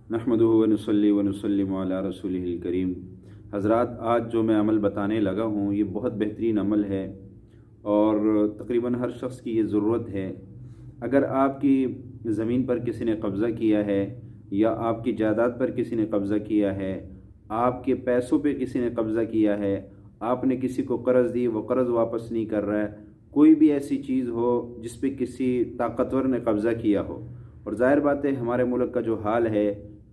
नहमदुहु व नसल्ली व नसल्लिमु अला रसूलिहिल करीम। हज़रात, आज जो मैं अमल बताने लगा हूँ ये बहुत बेहतरीन अमल है और तकरीबन हर शख्स की ये ज़रूरत है। अगर आपकी ज़मीन पर किसी ने कब्ज़ा किया है या आपकी जायदाद पर किसी ने कब्ज़ा किया है, आपके पैसों पे किसी ने कब्ज़ा किया है, आपने किसी को कर्ज़ दी, वो कर्ज़ वापस नहीं कर रहा है, कोई भी ऐसी चीज़ हो जिस पे किसी ताकतवर ने कब्ज़ा किया हो, और ज़ाहिर बात है हमारे मुल्क का जो हाल है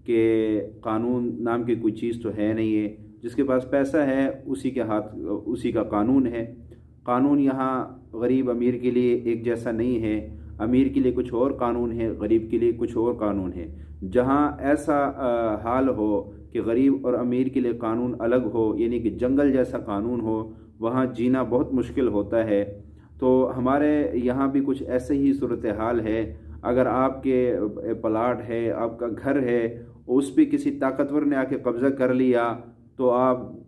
कि कानून नाम की कोई चीज़ तो है नहीं है। जिसके पास पैसा है उसी के हाथ उसी का कानून है। कानून यहाँ गरीब अमीर के लिए एक जैसा नहीं है। अमीर के लिए कुछ और कानून है, गरीब के लिए कुछ और कानून है। जहाँ ऐसा हाल हो कि गरीब और अमीर के लिए कानून अलग हो, यानी कि जंगल जैसा कानून हो, वहाँ जीना बहुत मुश्किल होता है। तो हमारे यहाँ भी कुछ ऐसे ही सूरत हाल है। अगर आपके प्लाट है, आपका घर है, उस पर किसी ताकतवर ने आके कब्ज़ा कर लिया तो आप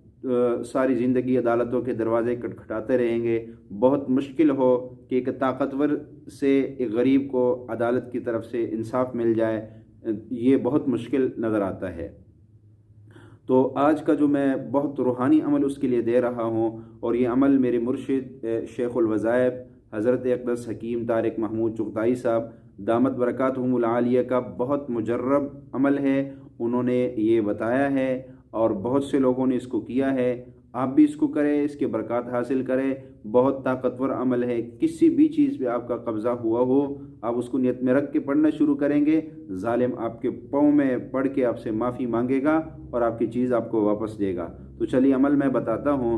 सारी ज़िंदगी अदालतों के दरवाज़े खटखटाते रहेंगे। बहुत मुश्किल हो कि एक ताकतवर से एक गरीब को अदालत की तरफ से इंसाफ मिल जाए, ये बहुत मुश्किल नज़र आता है। तो आज का जो मैं बहुत रूहानी अमल उसके लिए दे रहा हूँ, और ये अमल मेरे मुर्शिद शेखुल वज़ाइफ हज़रत अक़दस हकीम तारिक महमूद चुग़ताई साहब दामत बरकातहुमुल आलिया का बहुत मुजर्रब अमल है। उन्होंने ये बताया है और बहुत से लोगों ने इसको किया है। आप भी इसको करें, इसके बरक़ात हासिल करें। बहुत ताकतवर अमल है। किसी भी चीज़ पे आपका कब्ज़ा हुआ हो, आप उसको नियत में रख के पढ़ना शुरू करेंगे, ज़ालिम आपके पाँव में पड़ के आपसे माफ़ी मांगेगा और आपकी चीज़ आपको वापस देगा। तो चलिए अमल मैं बताता हूँ,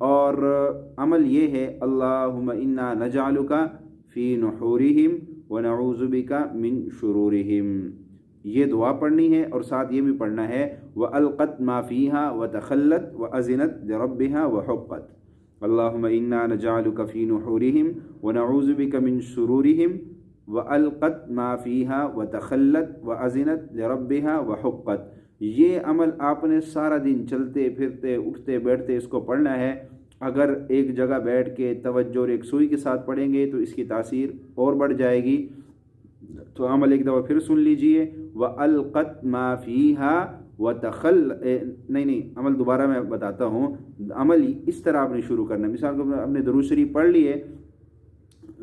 और अमल ये है, अल्लाहुम्मा इन्ना नजअलुका फ़ी नुहूरिहिम व नऊज़ु बिका मिन शुरूरिहिम। ये दुआ पढ़नी है और साथ ये भी पढ़ना है, व अलक़त मा फ़ीहा व तख़ल्लत व अज़िनत लिरब्बिहा व हुक़्क़त। अल्लाहुम्मा इन्ना नजअलुका फ़ी नुहूरिहिम व नऊज़ु बिका मिन शुरूरिहिम व अलक़त मा फ़ीहा व तख़ल्लत व अज़िनत लिरब्बिहा व हुक़्क़त। ये अमल आपने सारा दिन चलते फिरते उठते बैठते इसको पढ़ना है। अगर एक जगह बैठ के तवज्जो और एक सुई के साथ पढ़ेंगे तो इसकी तासीर और बढ़ जाएगी। तो अमल एक दफ़ा फिर सुन लीजिए, व अलक़त मा फ़ीहा व नहीं, अमल दोबारा मैं बताता हूँ। अमल इस तरह आपने शुरू करना है। मिसाल को आपने दुरूद शरीफ पढ़ लिए,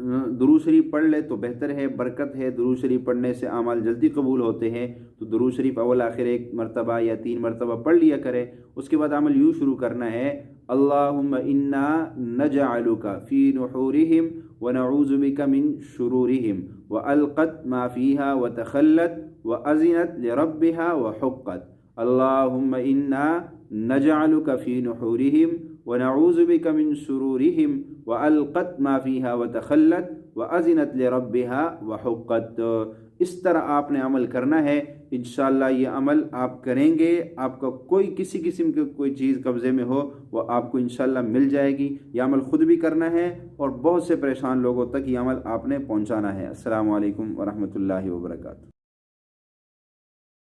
दुरूद शरीफ पढ़ ले तो बेहतर है, बरकत है। दुरूद शरीफ पढ़ने से अमाल जल्दी कबूल होते हैं। तो दुरूद शरीफ अव्वल आखिर एक मरतबा या 3 मरतबा पढ़ लिया करें। उसके बाद अमल यूँ शुरू करना है, अल्लाहुम्मा इन्ना नजअलुका फ़ी नुहूरिहिम व नऊज़ु बिका मिन शुरूरिहिम व अलक़त मा फ़ीहा व तख़ल्लत व अज़िनत लिरब्बिहा व हुक़्क़त। अल्लाहुम्मा इन्ना नजअलुका फ़ी नुहूरिहिम व नऊज़ु बिका मिन शुरूरिहिम व अलक़त मा फ़ीहा व तख़ल्लत व अज़िनत लिरब्बिहा व हुक़्क़त। इस तरह आपने अमल करना है। इंशाअल्लाह ये अमल आप करेंगे, आपका कोई किसी किस्म की कोई चीज़ कब्ज़े में हो वो आपको इंशाअल्लाह मिल जाएगी। यह अमल ख़ुद भी करना है और बहुत से परेशान लोगों तक ये अमल आपने पहुँचाना है। अस्सलामु अलैकुम व रहमतुल्लाहि व बरकातुहू।